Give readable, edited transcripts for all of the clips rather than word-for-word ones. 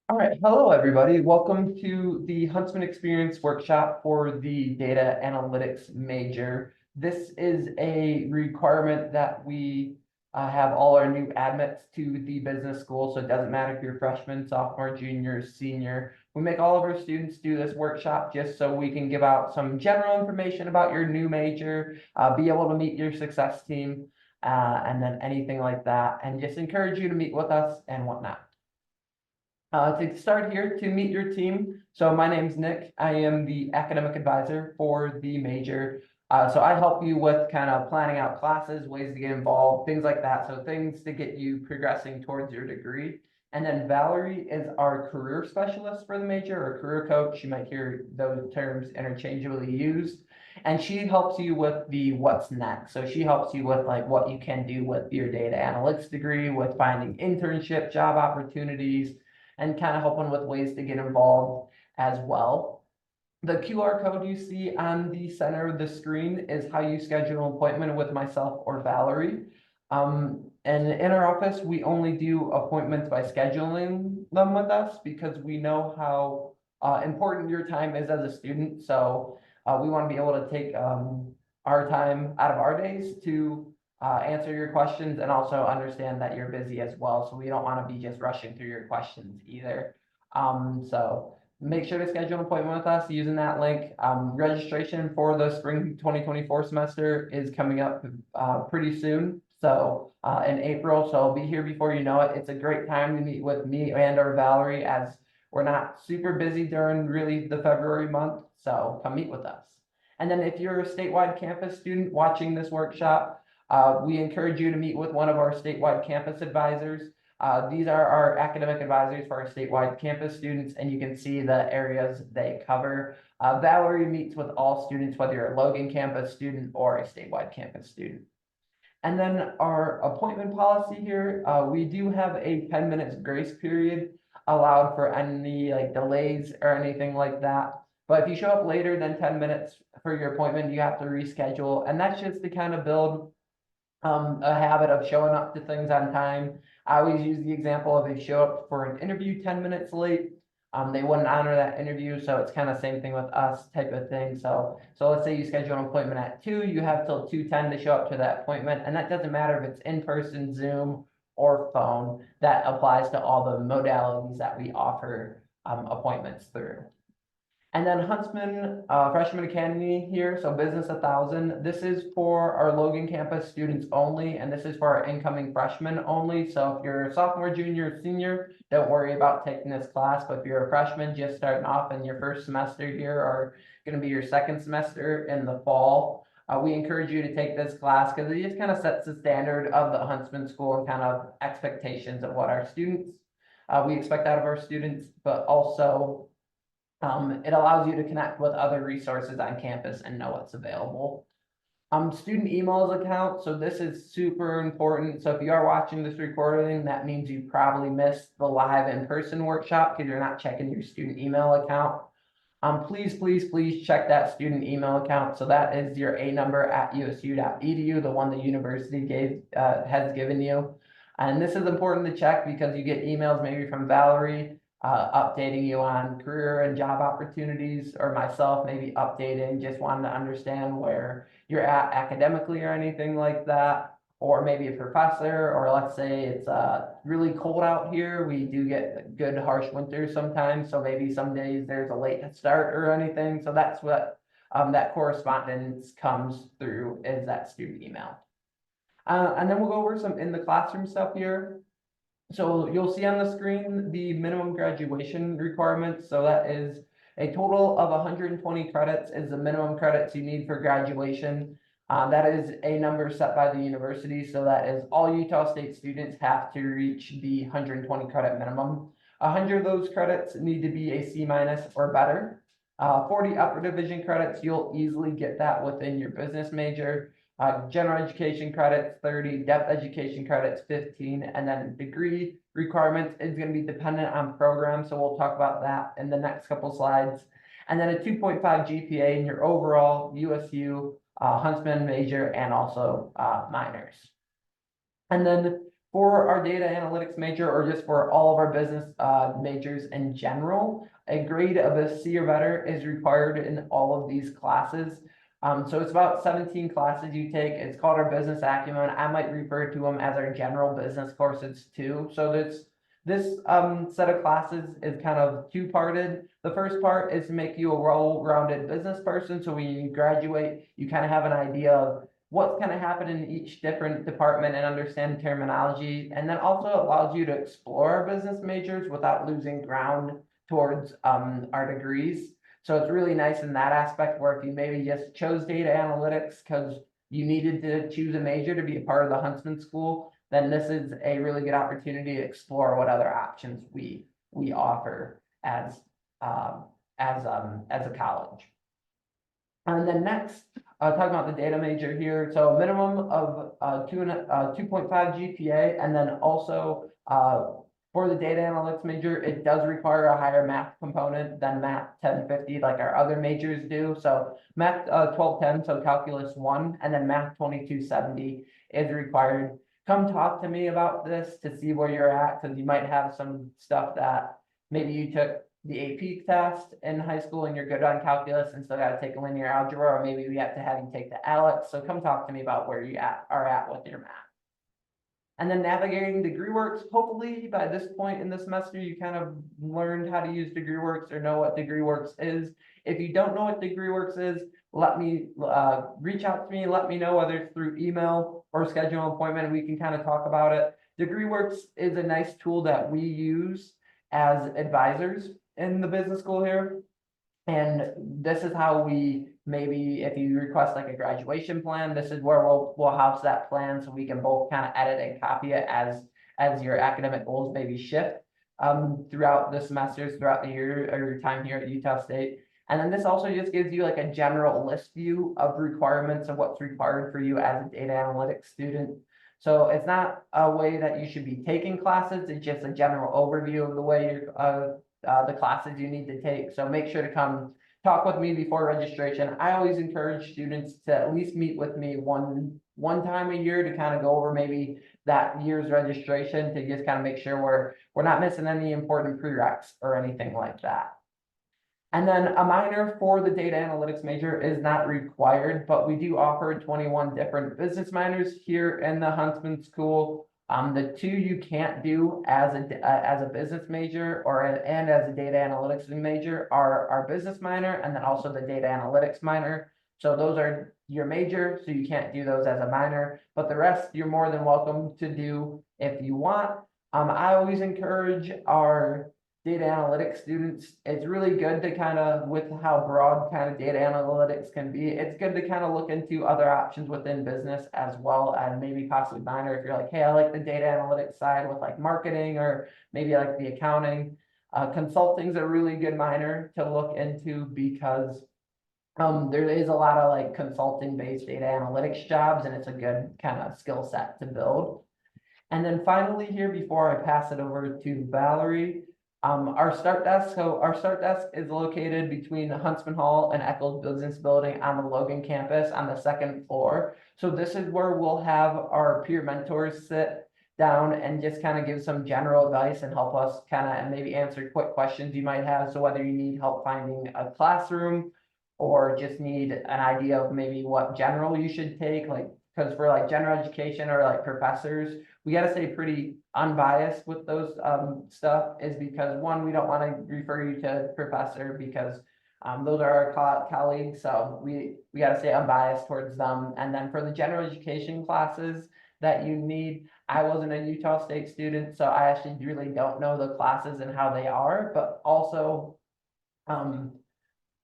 All right, hello everybody. Welcome to the Huntsman Experience Workshop for the Data Analytics major. This is a requirement that we have all our new admits to the business school, so it doesn't matter if you're freshman, sophomore, junior, senior. We make all of our students do this workshop just so we can give out some general information about your new major, be able to meet your success team, and then anything like that, and just encourage you to meet with us and whatnot. To start here, to meet your team. So my name's Nick. I am the academic advisor for the major. So I help you with kind of planning out classes, ways to get involved, things like that. So things to get you progressing towards your degree. And then Valerie is our career specialist for the major, or career coach. You might hear those terms interchangeably used. And she helps you with the what's next. So she helps you with like what you can do with your data analytics degree, with finding internship, job opportunities, and kind of helping with ways to get involved as well. The QR code you see on the center of the screen is how you schedule an appointment with myself or Valerie. And in our office, we only do appointments by scheduling them with us because we know how important your time is as a student. So we want to be able to take our time out of our days to answer your questions and also understand that you're busy as well. So we don't want to be just rushing through your questions either. So make sure to schedule an appointment with us using that link. Registration for the spring 2024 semester is coming up pretty soon. So in April, so I'll be here before you know it. It's a great time to meet with me and or Valerie as we're not super busy during really the February month. So come meet with us. And then if you're a statewide campus student watching this workshop, we encourage you to meet with one of our statewide campus advisors. These are our academic advisors for our statewide campus students, and you can see the areas they cover. Valerie meets with all students, whether you're a Logan campus student or a statewide campus student. And then our appointment policy here, we do have a 10 minutes grace period allowed for any like delays or anything like that. But if you show up later than 10 minutes for your appointment, you have to reschedule. And that's just to kind of build a habit of showing up to things on time. I always use the example of if you show up for an interview 10 minutes late, they wouldn't honor that interview. So it's kind of same thing with us type of thing. So let's say you schedule an appointment at 2, you have till 2:10 to show up to that appointment. And that doesn't matter if it's in person, Zoom, or phone. That applies to all the modalities that we offer appointments through. And then Huntsman Freshman Academy here, so Business 1000. This is for our Logan campus students only, and this is for our incoming freshmen only. So if you're a sophomore, junior, senior, don't worry about taking this class. But if you're a freshman just starting off in your first semester here, or going to be your second semester in the fall, we encourage you to take this class because it just kind of sets the standard of the Huntsman School and kind of expectations of what our students we expect out of our students, but also it allows you to connect with other resources on campus and know what's available. Student emails account. So this is super important. So if you are watching this recording, that means you probably missed the live in-person workshop because you're not checking your student email account. Please check that student email account. So that is your A number at usu.edu, the one the university has given you. And this is important to check because you get emails maybe from Valerie updating you on career and job opportunities, or myself maybe updating, just wanting to understand where you're at academically or anything like that, or maybe a professor, or let's say it's really cold out here. We do get good harsh winters sometimes, so maybe some days there's a late start or anything. So that's what that correspondence comes through, is that student email. And then we'll go over some in the classroom stuff here. So you'll see on the screen the minimum graduation requirements. So that is a total of 120 credits is the minimum credits you need for graduation. That is a number set by the university. So that is all Utah State students have to reach the 120 credit minimum. 100 of those credits need to be a C- or better. 40 upper division credits, you'll easily get that within your business major. General education credits 30, depth education credits 15, and then degree requirements is going to be dependent on program. So we'll talk about that in the next couple slides. And then a 2.5 GPA in your overall USU Huntsman major and also minors. And then For our data analytics major, or just for all of our business majors in general, a grade of a C or better is required in all of these classes. So it's about 17 classes you take. It's called our business acumen. I might refer to them as our general business courses too. So this set of classes is kind of two-parted. The first part is to make you a well-rounded business person. So when you graduate, you kind of have an idea of what's going to happen in each different department and understand terminology. And then also allows you to explore business majors without losing ground towards our degrees. So it's really nice in that aspect where if you maybe just chose data analytics because you needed to choose a major to be a part of the Huntsman School, then this is a really good opportunity to explore what other options we offer as a college. And then next, talking about the data major here. So a minimum of 2.5 GPA, and then also for the data analytics major, it does require a higher math component than math 1050 like our other majors do. So math 1210, so calculus 1, and then math 2270 is required. Come talk to me about this to see where you're at, because you might have some stuff that maybe you took the AP test in high school and you're good on calculus and still got to take a linear algebra, or maybe we have to have you take the ALEKS. So come talk to me about where you are at with your math. And then navigating DegreeWorks. Hopefully by this point in the semester, you kind of learned how to use DegreeWorks or know what DegreeWorks is. If you don't know what DegreeWorks is, let me reach out to me, let me know whether it's through email or schedule an appointment and we can kind of talk about it. DegreeWorks is a nice tool that we use as advisors in the business school here. And this is how we, maybe if you request like a graduation plan, this is where we'll house that plan so we can both kind of edit and copy it as your academic goals maybe shift throughout the semesters, throughout the year, or your time here at Utah State. And then this also just gives you like a general list view of requirements of what's required for you as a data analytics student. So it's not a way that you should be taking classes, it's just a general overview of the way you're the classes you need to take. So make sure to come talk with me before registration. I always encourage students to at least meet with me one time a year to kind of go over maybe that year's registration to just kind of make sure we're not missing any important prereqs or anything like that. And then a minor for the data analytics major is not required, but we do offer 21 different business minors here in the Huntsman School. The two you can't do as a business major and as a data analytics major are our business minor and then also the data analytics minor. So those are your major, so you can't do those as a minor, but the rest you're more than welcome to do if you want. I always encourage our data analytics students, it's really good to kind of, with how broad kind of data analytics can be, it's good to kind of look into other options within business as well, and maybe possibly minor if you're like, hey, I like the data analytics side with like marketing, or maybe like the accounting. Consulting's a really good minor to look into because there is a lot of like consulting based data analytics jobs, and it's a good kind of skill set to build. And then finally here, before I pass it over to Valerie, our start desk. So our start desk is located between the Huntsman Hall and Eccles Business Building on the Logan campus on the second floor. So this is where we'll have our peer mentors sit down and just kind of give some general advice and help us kind of and maybe answer quick questions you might have. So whether you need help finding a classroom or just need an idea of maybe what general you should take, like, because for like general education or like professors, we got to stay pretty unbiased with those stuff, is because one, we don't want to refer you to professor because those are our colleagues, so we got to stay unbiased towards them. And then for the general education classes that you need, I wasn't a Utah State student, so I actually really don't know the classes and how they are, but also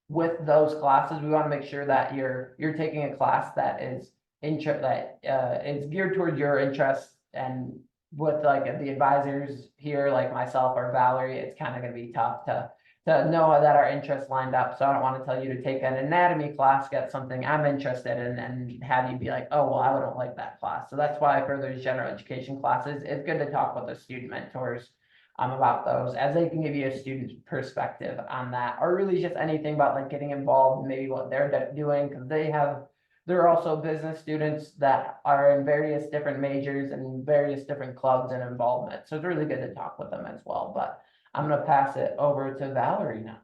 with those classes, we want to make sure that you're taking a class that is is geared towards your interests. And with like the advisors here, like myself or Valerie, it's kind of going to be tough to know that our interests lined up. So I don't want to tell you to take an anatomy class, get something I'm interested in, and have you be like, oh, well, I wouldn't like that class. So that's why for those general education classes, it's good to talk with the student mentors about those, as they can give you a student's perspective on that, or really just anything about like getting involved, maybe what they're doing, because they're there are also business students that are in various different majors and various different clubs and involvement. So it's really good to talk with them as well, but I'm gonna pass it over to Valerie now.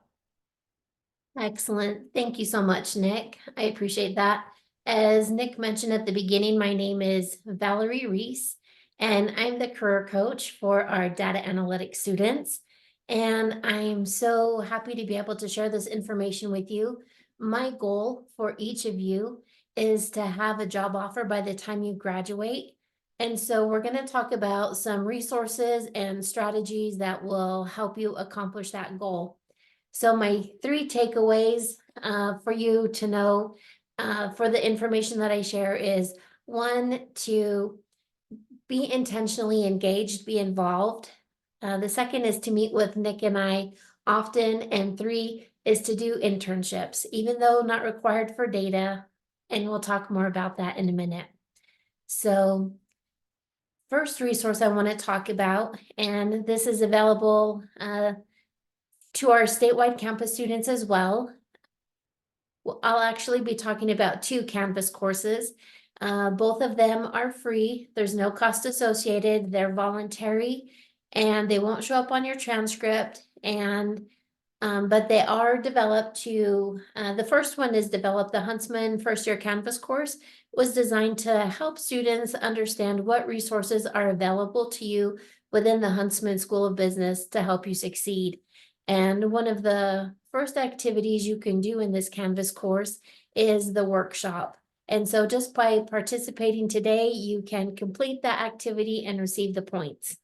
Excellent. Thank you so much, Nick. I appreciate that. As Nick mentioned at the beginning, my name is Valerie Reese, and I'm the career coach for our data analytics students. And I'm so happy to be able to share this information with you. My goal for each of you is to have a job offer by the time you graduate. And so we're going to talk about some resources and strategies that will help you accomplish that goal. So my 3 takeaways for you to know for the information that I share is 1, to be intentionally engaged, be involved. The second is to meet with Nick and I often. And 3 is to do internships, even though not required for data. And we'll talk more about that in a minute. So first resource I want to talk about, and this is available to our statewide campus students as well. I'll actually be talking about 2 Canvas courses. Both of them are free. There's no cost associated. They're voluntary, and they won't show up on your transcript. But they are developed to, the first one is developed, the Huntsman First Year Canvas course was designed to help students understand what resources are available to you within the Huntsman School of Business to help you succeed. And one of the first activities you can do in this Canvas course is the workshop. And so just by participating today, you can complete that activity and receive the points.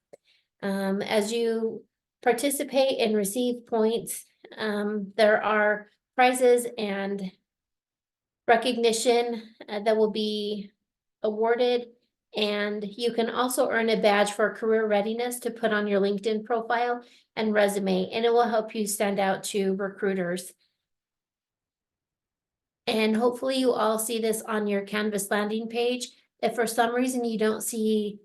As you participate and receive points, there are prizes and recognition that will be awarded. And you can also earn a badge for career readiness to put on your LinkedIn profile and resume, and it will help you stand out to recruiters. And hopefully you all see this on your Canvas landing page. If for some reason you don't see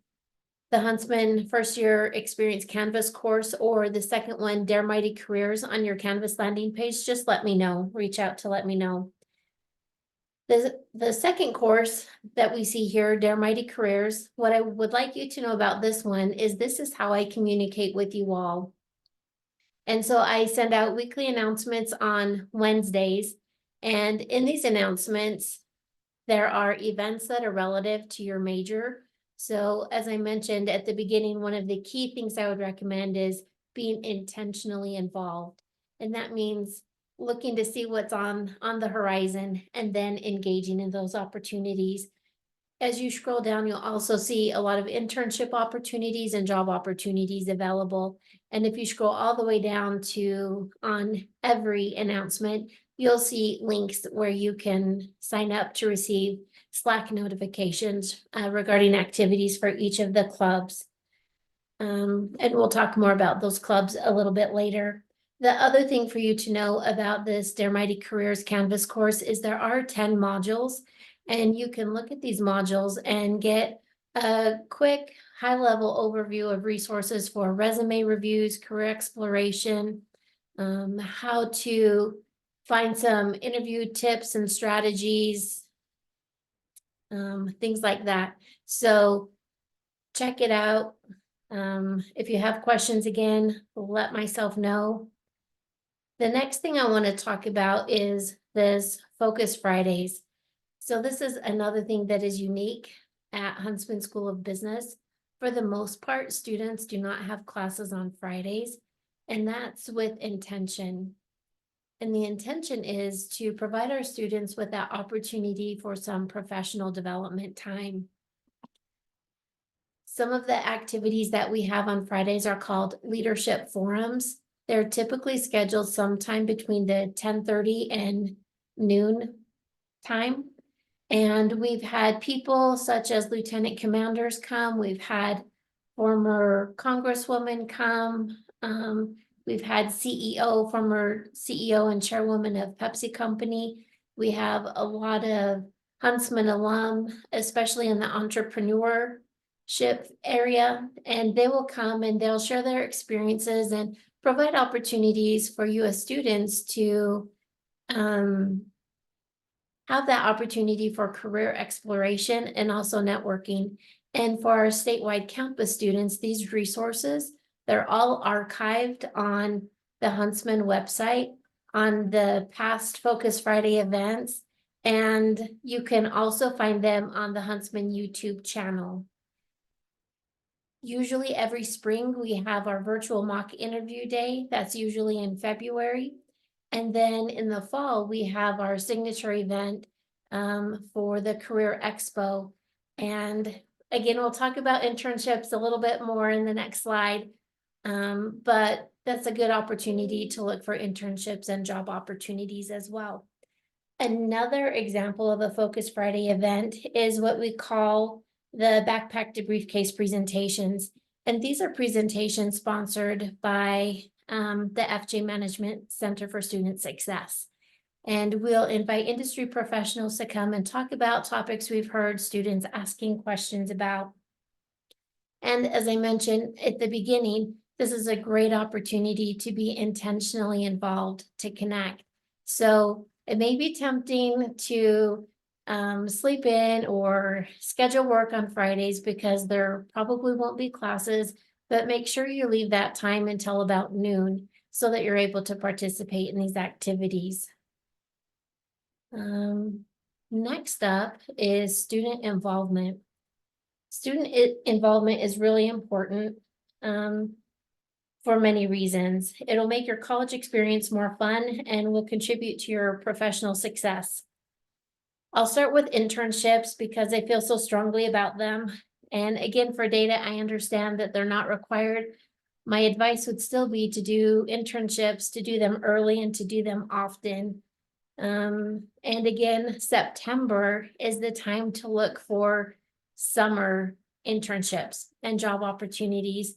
the Huntsman First Year Experience Canvas course or the second one, Dare Mighty Careers, on your Canvas landing page, just let me know. Reach out to let me know. The second course that we see here, Dare Mighty Careers, what I would like you to know about this one is this is how I communicate with you all. And so I send out weekly announcements on Wednesdays. And in these announcements, there are events that are relative to your major. So as I mentioned at the beginning, one of the key things I would recommend is being intentionally involved. And that means looking to see what's on the horizon and then engaging in those opportunities. As you scroll down, you'll also see a lot of internship opportunities and job opportunities available. And if you scroll all the way down to on every announcement, you'll see links where you can sign up to receive Slack notifications regarding activities for each of the clubs. And we'll talk more about those clubs a little bit later. The other thing for you to know about this Dare Mighty Careers Canvas course is there are 10 modules, and you can look at these modules and get a quick high-level overview of resources for resume reviews, career exploration, how to find some interview tips and strategies, things like that. So check it out. If you have questions, again, let myself know. The next thing I want to talk about is this Focus Fridays. So this is another thing that is unique at Huntsman School of Business. For the most part, students do not have classes on Fridays, and that's with intention. And the intention is to provide our students with that opportunity for some professional development time. Some of the activities that we have on Fridays are called leadership forums. They're typically scheduled sometime between the 10:30 and noon time. And we've had people such as lieutenant commanders come. We've had former congresswomen come. We've had former CEO and chairwoman of Pepsi Company. We have a lot of Huntsman alum, especially in the entrepreneurship area, and they will come and they'll share their experiences and provide opportunities for you as students to have that opportunity for career exploration and also networking. And for our statewide campus students, these resources, they're all archived on the Huntsman website, on the past Focus Friday events, and you can also find them on the Huntsman YouTube channel. Usually every spring, we have our virtual mock interview day. That's usually in February. And then in the fall, we have our signature event for the Career Expo. And again, we'll talk about internships a little bit more in the next slide. But that's a good opportunity to look for internships and job opportunities as well. Another example of a Focus Friday event is what we call the Backpack to Briefcase presentations. And these are presentations sponsored by the FJ Management Center for Student Success. And we'll invite industry professionals to come and talk about topics we've heard students asking questions about. And as I mentioned at the beginning, this is a great opportunity to be intentionally involved, to connect. So it may be tempting to sleep in or schedule work on Fridays because there probably won't be classes, but make sure you leave that time until about noon so that you're able to participate in these activities. Next up is student involvement. Student involvement is really important for many reasons. It'll make your college experience more fun and will contribute to your professional success. I'll start with internships because I feel so strongly about them. And again, for data, I understand that they're not required. My advice would still be to do internships, to do them early and to do them often. And again, September is the time to look for summer internships and job opportunities.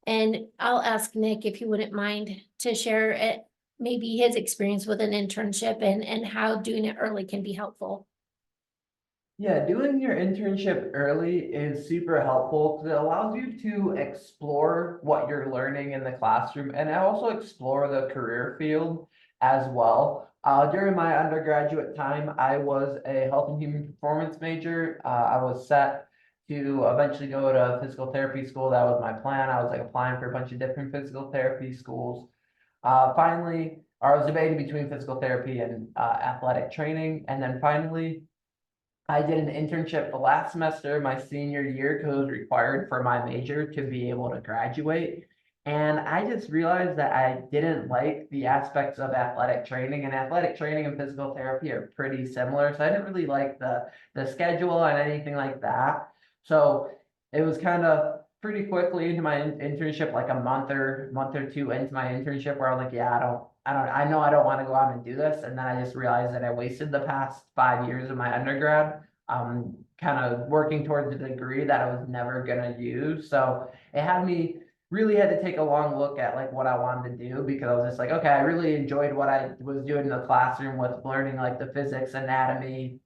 And I'll ask Nick if he wouldn't mind to share maybe his experience with an internship and how doing it early can be helpful. Yeah, doing your internship early is super helpful because it allows you to explore what you're learning in the classroom and also explore the career field as well. During my undergraduate time, I was a health and human performance major. I was set to eventually go to physical therapy school. That was my plan. I was like applying for a bunch of different physical therapy schools. Finally, I was debating between physical therapy and athletic training. And then finally, I did an internship the last semester, my senior year, because it was required for my major to be able to graduate. And I just realized that I didn't like the aspects of athletic training, and athletic training and physical therapy are pretty similar. So I didn't really like the schedule and anything like that. So it was kind of pretty quickly into my internship, like a month or two into my internship, where I'm like, yeah, I know I don't want to go out and do this. And then I just realized that I wasted the past 5 years of my undergrad, kind of working towards a degree that I was never gonna use. So it really had to take a long look at like what I wanted to do, because I was just like, okay, I really enjoyed what I was doing in the classroom with learning like the physics, anatomy,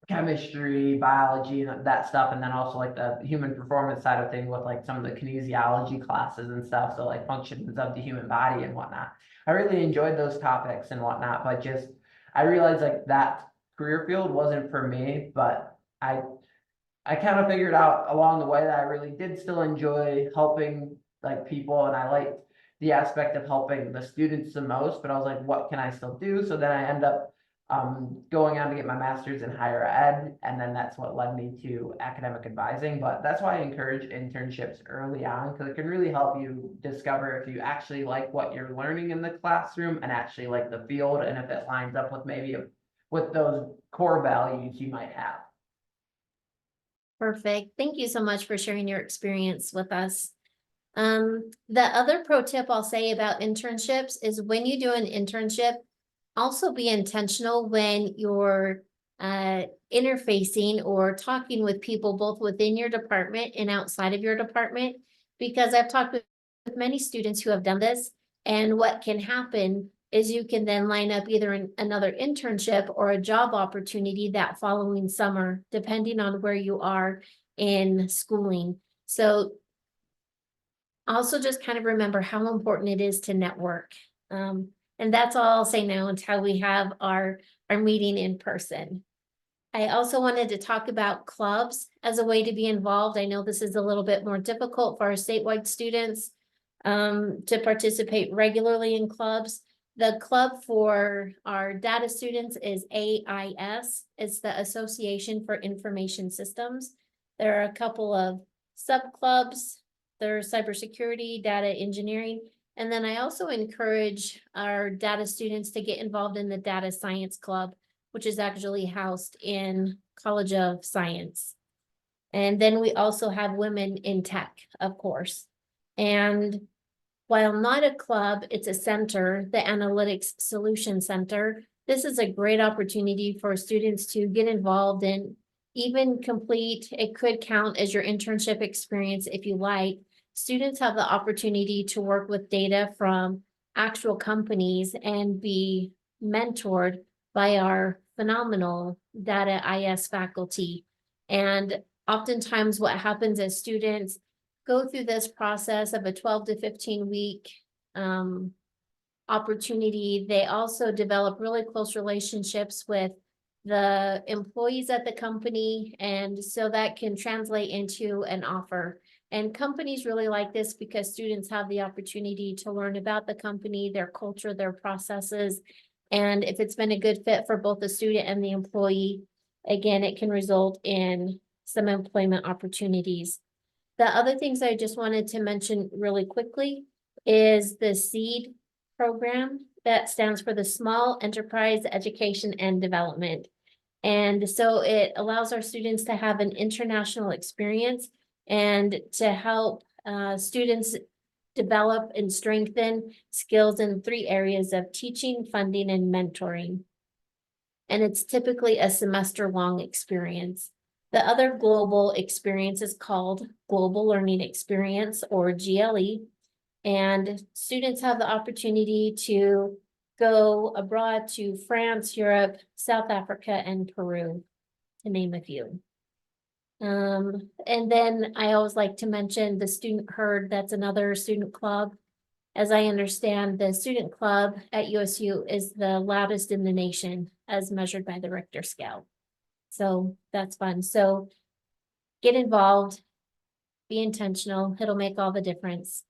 chemistry, biology, and that stuff, and then also like the human performance side of things with like some of the kinesiology classes and stuff, so like functions of the human body and whatnot. I really enjoyed those topics and whatnot, but just I realized like that career field wasn't for me, but I kind of figured out along the way that I really did still enjoy helping like people, and I liked the aspect of helping the students the most, but I was like, what can I still do? So then I end up going on to get my master's in higher ed, and then that's what led me to academic advising. But that's why I encourage internships early on, because it can really help you discover if you actually like what you're learning in the classroom and actually like the field, and if it lines up with maybe with those core values you might have. Perfect. Thank you so much for sharing your experience with us. The other pro tip I'll say about internships is when you do an internship, also be intentional when you're interfacing or talking with people both within your department and outside of your department, because I've talked with many students who have done this, and what can happen is you can then line up either another internship or a job opportunity that following summer, depending on where you are in schooling. So also just kind of remember how important it is to network. And that's all I'll say now until we have our meeting in person. I also wanted to talk about clubs as a way to be involved. I know this is a little bit more difficult for our statewide students to participate regularly in clubs. The club for our data students is AIS. It's the Association for Information Systems. There are a couple of sub-clubs. There's cybersecurity, data engineering, and then I also encourage our data students to get involved in the data science club, which is actually housed in College of Science. And then we also have women in tech, of course. And while not a club, it's a center, the Analytics Solution Center. This is a great opportunity for students to get involved and even complete, it could count as your internship experience if you like. Students have the opportunity to work with data from actual companies and be mentored by our phenomenal data IS faculty. And oftentimes what happens as students go through this process of a 12 to 15 week opportunity, they also develop really close relationships with the employees at the company, and so that can translate into an offer. And companies really like this because students have the opportunity to learn about the company, their culture, their processes, and if it's been a good fit for both the student and the employee, again, it can result in some employment opportunities. The other things I just wanted to mention really quickly is the SEED program that stands for the Small Enterprise Education and Development. And so it allows our students to have an international experience and to help students develop and strengthen skills in 3 areas of teaching, funding, and mentoring. And it's typically a semester-long experience. The other global experience is called Global Learning Experience, or GLE. And students have the opportunity to go abroad to France, Europe, South Africa, and Peru, to name a few. And then I always like to mention the Student Herd. That's another student club. As I understand, the student club at USU is the loudest in the nation as measured by the Richter scale. So that's fun. So get involved, be intentional. It'll make all the difference.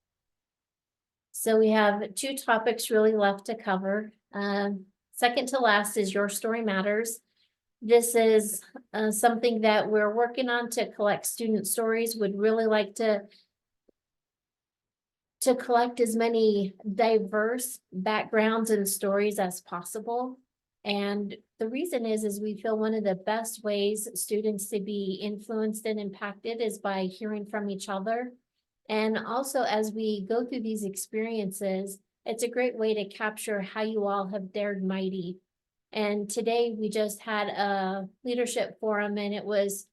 So we have 2 topics really left to cover. Second to last is Your Story Matters. This is something that we're working on to collect student stories. Would really like to collect as many diverse backgrounds and stories as possible. And the reason is we feel one of the best ways students to be influenced and impacted is by hearing from each other. And also, as we go through these experiences, it's a great way to capture how you all have dared mighty. And today we just had a leadership forum, and it was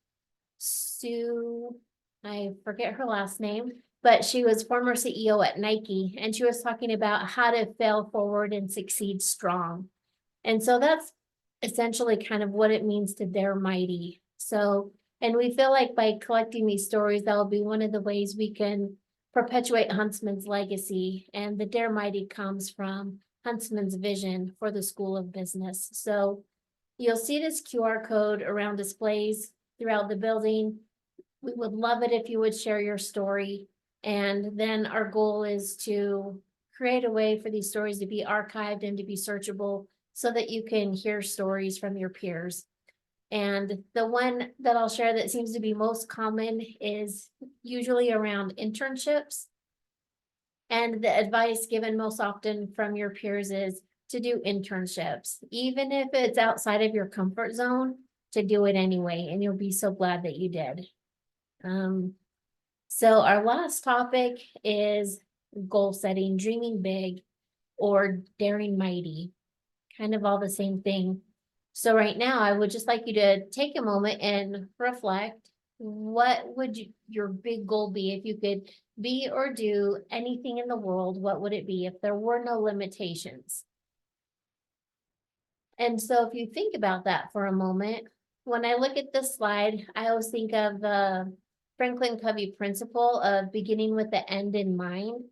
Sue, I forget her last name, but she was former CEO at Nike, and she was talking about how to fail forward and succeed strong. And so that's essentially kind of what it means to dare mighty. So, and we feel like by collecting these stories, that will be one of the ways we can perpetuate Huntsman's legacy. And the dare mighty comes from Huntsman's vision for the School of Business. So you'll see this QR code around displays throughout the building. We would love it if you would share your story. And then our goal is to create a way for these stories to be archived and to be searchable so that you can hear stories from your peers. And the one that I'll share that seems to be most common is usually around internships. And the advice given most often from your peers is to do internships, even if it's outside of your comfort zone, to do it anyway, and you'll be so glad that you did. So our last topic is goal setting, dreaming big, or daring mighty, kind of all the same thing. So right now, I would just like you to take a moment and reflect. What would your big goal be if you could be or do anything in the world? What would it be if there were no limitations? And so if you think about that for a moment, when I look at this slide, I always think of the Franklin Covey principle of beginning with the end in mind.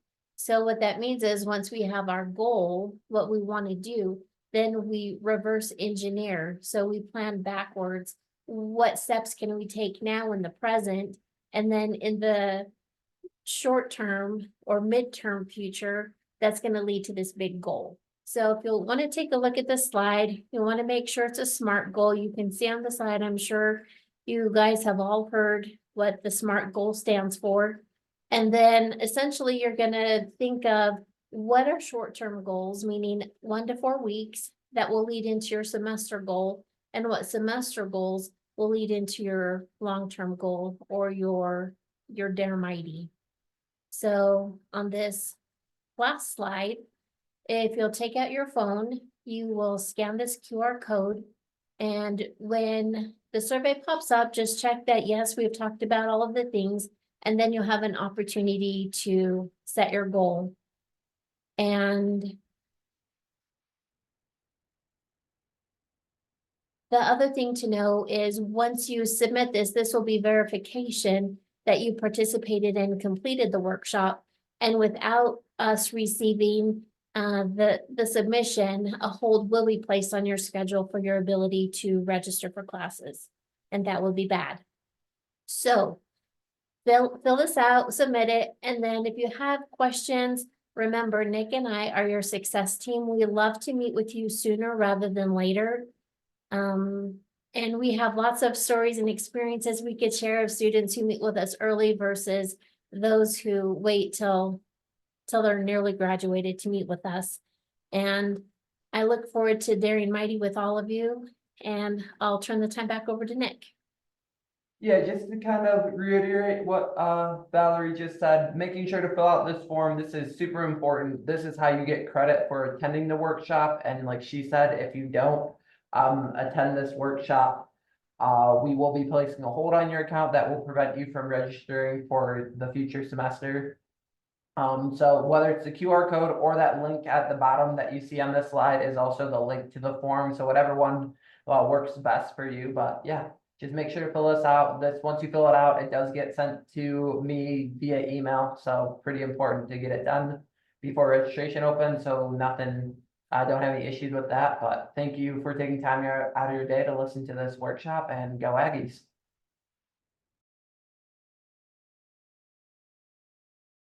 So what that means is once we have our goal, what we want to do, then we reverse engineer. So we plan backwards. What steps can we take now in the present? And then in the short term or midterm future, that's going to lead to this big goal. So if you'll want to take a look at this slide, you want to make sure it's a SMART goal. You can see on the slide, I'm sure you guys have all heard what the SMART goal stands for. And then essentially you're going to think of what are short-term goals, meaning 1 to 4 weeks that will lead into your semester goal, and what semester goals will lead into your long-term goal or your Dare Mighty. So on this last slide, if you'll take out your phone, you will scan this QR code. And when the survey pops up, just check that, yes, we've talked about all of the things, and then you'll have an opportunity to set your goal. And the other thing to know is once you submit this, this will be verification that you participated and completed the workshop. And without us receiving the submission, a hold will be placed on your schedule for your ability to register for classes. And that will be bad. So fill this out, submit it, and then if you have questions, remember Nick and I are your success team. We love to meet with you sooner rather than later. And we have lots of stories and experiences we could share of students who meet with us early versus those who wait till they're nearly graduated to meet with us. And I look forward to Daring Mighty with all of you, and I'll turn the time back over to Nick. Yeah, just to kind of reiterate what Valerie just said, making sure to fill out this form. This is super important. This is how you get credit for attending the workshop. And like she said, if you don't attend this workshop, we will be placing a hold on your account that will prevent you from registering for the future semester. So whether it's the QR code or that link at the bottom that you see on this slide is also the link to the form. So whatever one works best for you. But yeah, just make sure to fill this out. Once you fill it out, it does get sent to me via email. So pretty important to get it done before registration opens. So nothing, I don't have any issues with that. But thank you for taking time out of your day to listen to this workshop, and go Aggies.